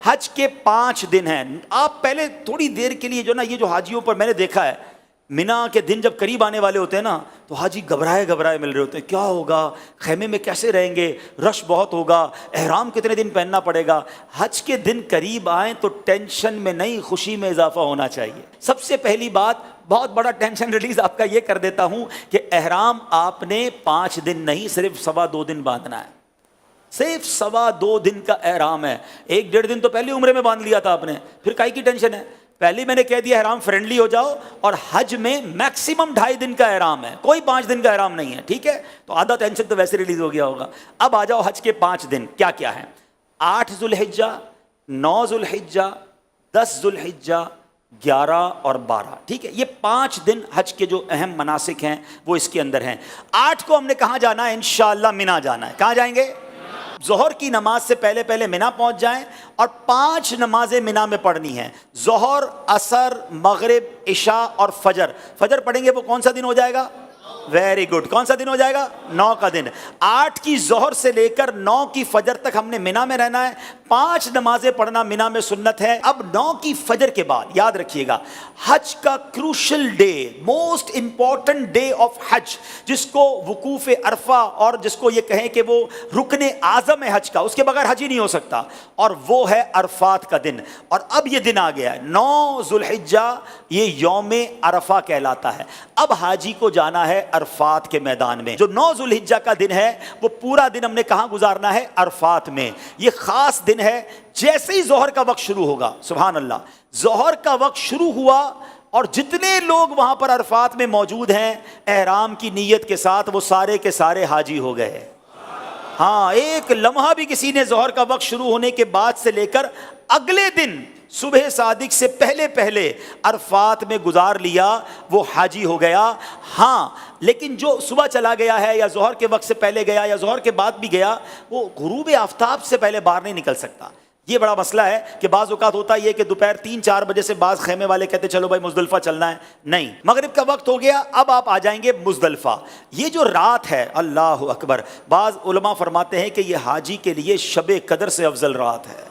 حج کے 5 دن ہیں. آپ پہلے تھوڑی دیر کے لیے جو نا یہ جو حاجیوں پر میں نے دیکھا ہے مینا کے دن جب قریب آنے والے ہوتے ہیں نا تو حاجی گھبرائے مل رہے ہوتے ہیں, کیا ہوگا, خیمے میں کیسے رہیں گے, رش بہت ہوگا, احرام کتنے دن پہننا پڑے گا. حج کے دن قریب آئیں تو ٹینشن میں نہیں خوشی میں اضافہ ہونا چاہیے. سب سے پہلی بات, بہت بڑا ٹینشن ریلیز آپ کا یہ کر دیتا ہوں کہ احرام آپ نے 5 دن نہیں صرف 2.25 دن باندھنا ہے. صرف 2.25 دن کا احرام ہے. 1.5 دن تو پہلے عمرے میں باندھ لیا تھا آپ نے, پھر کائی کی ٹینشن ہے. پہلے میں نے کہہ دیا احرام فرینڈلی ہو جاؤ, اور حج میں میکسیمم 2.5 دن کا احرام ہے, کوئی 5 دن کا احرام نہیں ہے. ٹھیک ہے, تو آدھا ٹینشن تو ویسے ریلیز ہو گیا ہوگا. اب آ جاؤ حج کے 5 دن کیا کیا ہیں. 8 ذوالحجہ, 9 ذوالحجہ, 10 ذوالحجہ, 11 اور 12. ٹھیک ہے, یہ 5 دن حج کے جو اہم مناسک ہیں وہ اس کے اندر ہیں. 8 کو ہم نے کہاں جانا ہے, انشاءاللہ مینا جانا ہے. کہاں جائیں گے؟ ظہر کی نماز سے پہلے مینا پہنچ جائیں, اور 5 نمازیں مینا میں پڑھنی ہیں. ظہر, عصر, مغرب, عشاء اور فجر. فجر پڑھیں گے وہ کون سا دن ہو جائے گا؟ ویری گڈ, کون سا دن ہو جائے گا؟ 9 کا دن. 8 کی ظہر سے لے کر 9 کی فجر تک ہم نے مینا میں رہنا ہے. 5 نمازیں پڑھنا مینا میں سنت ہے. اب 9 کی فجر کے بعد یاد رکھیے گا, حج کا crucial day, most important day of حج, جس کو وقوف عرفہ اور جس کو یہ کہیں کہ وہ رکن اعظم ہے حج کا, اس کے بغیر حج ہی نہیں ہو سکتا, اور وہ ہے عرفات کا دن. اور اب یہ دن آ گیا ہے 9 ذوالحجہ, یہ یوم عرفہ کہلاتا ہے. اب حاجی کو جانا ہے عرفات کے میدان میں. جو 9 ذوالحجہ کا دن ہے وہ پورا دن ہم نے کہاں گزارنا ہے؟ عرفات میں. یہ خاص دن ہے. جیسے ہی ظہر کا وقت شروع ہوگا, سبحان اللہ, ظہر کا وقت شروع ہوا اور جتنے لوگ وہاں پر عرفات میں موجود ہیں احرام کی نیت کے ساتھ, وہ سارے کے سارے حاجی ہو گئے. ہاں, ایک لمحہ بھی کسی نے ظہر کا وقت شروع ہونے کے بعد سے لے کر اگلے دن صبح صادق سے پہلے عرفات میں گزار لیا, وہ حاجی ہو گیا. ہاں, لیکن جو صبح چلا گیا ہے یا ظہر کے وقت سے پہلے گیا یا ظہر کے بعد بھی گیا, وہ غروب آفتاب سے پہلے باہر نہیں نکل سکتا. یہ بڑا مسئلہ ہے کہ بعض اوقات ہوتا یہ کہ دوپہر 3-4 بجے سے بعض خیمے والے کہتے چلو بھائی مزدلفہ چلنا ہے. نہیں, مغرب کا وقت ہو گیا, اب آپ آ جائیں گے مزدلفہ. یہ جو رات ہے, اللہ اکبر, بعض علماء فرماتے ہیں کہ یہ حاجی کے لیے شب قدر سے افضل رات ہے.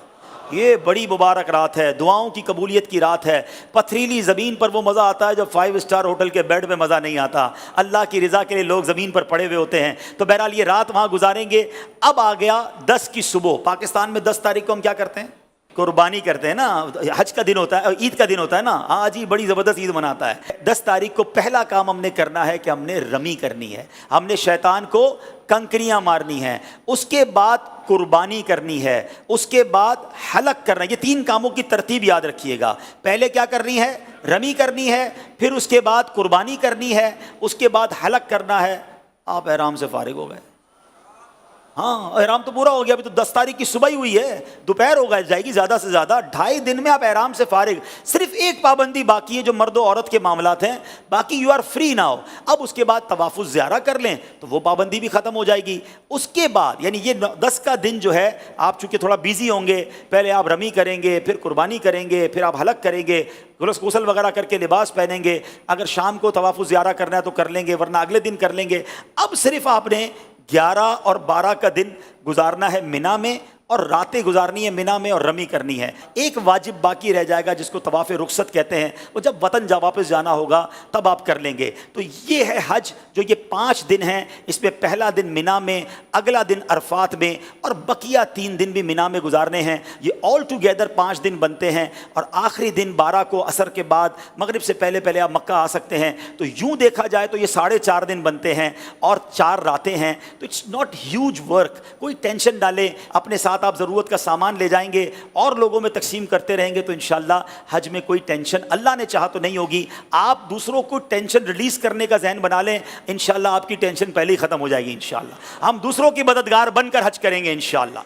یہ بڑی مبارک رات ہے, دعاؤں کی قبولیت کی رات ہے. پتھریلی زمین پر وہ مزہ آتا ہے جو 5 اسٹار ہوٹل کے بیڈ میں مزہ نہیں آتا. اللہ کی رضا کے لیے لوگ زمین پر پڑے ہوئے ہوتے ہیں. تو بہرحال یہ رات وہاں گزاریں گے. اب آ گیا 10 کی صبح. پاکستان میں 10 تاریخ کو ہم کیا کرتے ہیں؟ قربانی کرتے ہیں نا. حج کا دن ہوتا ہے, عید کا دن ہوتا ہے نا, آج ہی بڑی زبردست عید مناتا ہے. 10 تاریخ کو پہلا کام ہم نے کرنا ہے کہ ہم نے رمی کرنی ہے, ہم نے شیطان کو کنکریاں مارنی ہیں, اس کے بعد قربانی کرنی ہے, اس کے بعد حلق کرنا ہے. یہ 3 کاموں کی ترتیب یاد رکھیے گا. پہلے کیا کرنی ہے؟ رمی کرنی ہے, پھر اس کے بعد قربانی کرنی ہے, اس کے بعد حلق کرنا ہے. آپ احرام سے فارغ ہو گئے. ہاں, احرام تو پورا ہو گیا. ابھی تو 10 تاریخ کی صبح ہی ہوئی ہے, دوپہر ہو جائے گی زیادہ سے زیادہ. 2.5 دن میں آپ احرام سے فارغ. صرف ایک پابندی باقی ہے جو مرد و عورت کے معاملات ہیں, باقی یو آر فری ناؤ. اب اس کے بعد طواف الزیارہ کر لیں تو وہ پابندی بھی ختم ہو جائے گی. اس کے بعد یعنی یہ 10 کا دن جو ہے, آپ چونکہ تھوڑا بیزی ہوں گے, پہلے آپ رمی کریں گے, پھر قربانی کریں گے, پھر آپ حلق کریں گے, غسل وغیرہ کر کے لباس پہنیں گے. اگر شام کو طواف الزیارہ کرنا ہے تو کر لیں گے, ورنہ اگلے دن کر لیں گے. اب صرف آپ نے 11 اور 12 کا دن گزارنا ہے مینا میں, اور راتیں گزارنی ہے مینا میں اور رمی کرنی ہے. ایک واجب باقی رہ جائے گا جس کو طواف رخصت کہتے ہیں, وہ جب وطن واپس جانا ہوگا تب آپ کر لیں گے. تو یہ ہے حج, جو یہ 5 دن ہیں. اس میں پہلا دن مینا میں, اگلا دن عرفات میں, اور بقیہ 3 دن بھی مینا میں گزارنے ہیں. یہ آل ٹوگیدر 5 دن بنتے ہیں, اور آخری دن 12 کو عصر کے بعد مغرب سے پہلے آپ مکہ آ سکتے ہیں. تو یوں دیکھا جائے تو یہ 4.5 دن بنتے ہیں اور 4 راتیں ہیں. تو اٹس ناٹ ہیوج ورک. کوئی ٹینشن ڈالیں اپنے ساتھ, آپ ضرورت کا سامان لے جائیں گے اور لوگوں میں تقسیم کرتے رہیں گے تو انشاءاللہ حج میں کوئی ٹینشن اللہ نے چاہا تو نہیں ہوگی. آپ دوسروں کو ٹینشن ریلیز کرنے کا ذہن بنا لیں, انشاءاللہ آپ کی ٹینشن پہلے ہی ختم ہو جائے گی. انشاءاللہ ہم دوسروں کی مددگار بن کر حج کریں گے انشاءاللہ.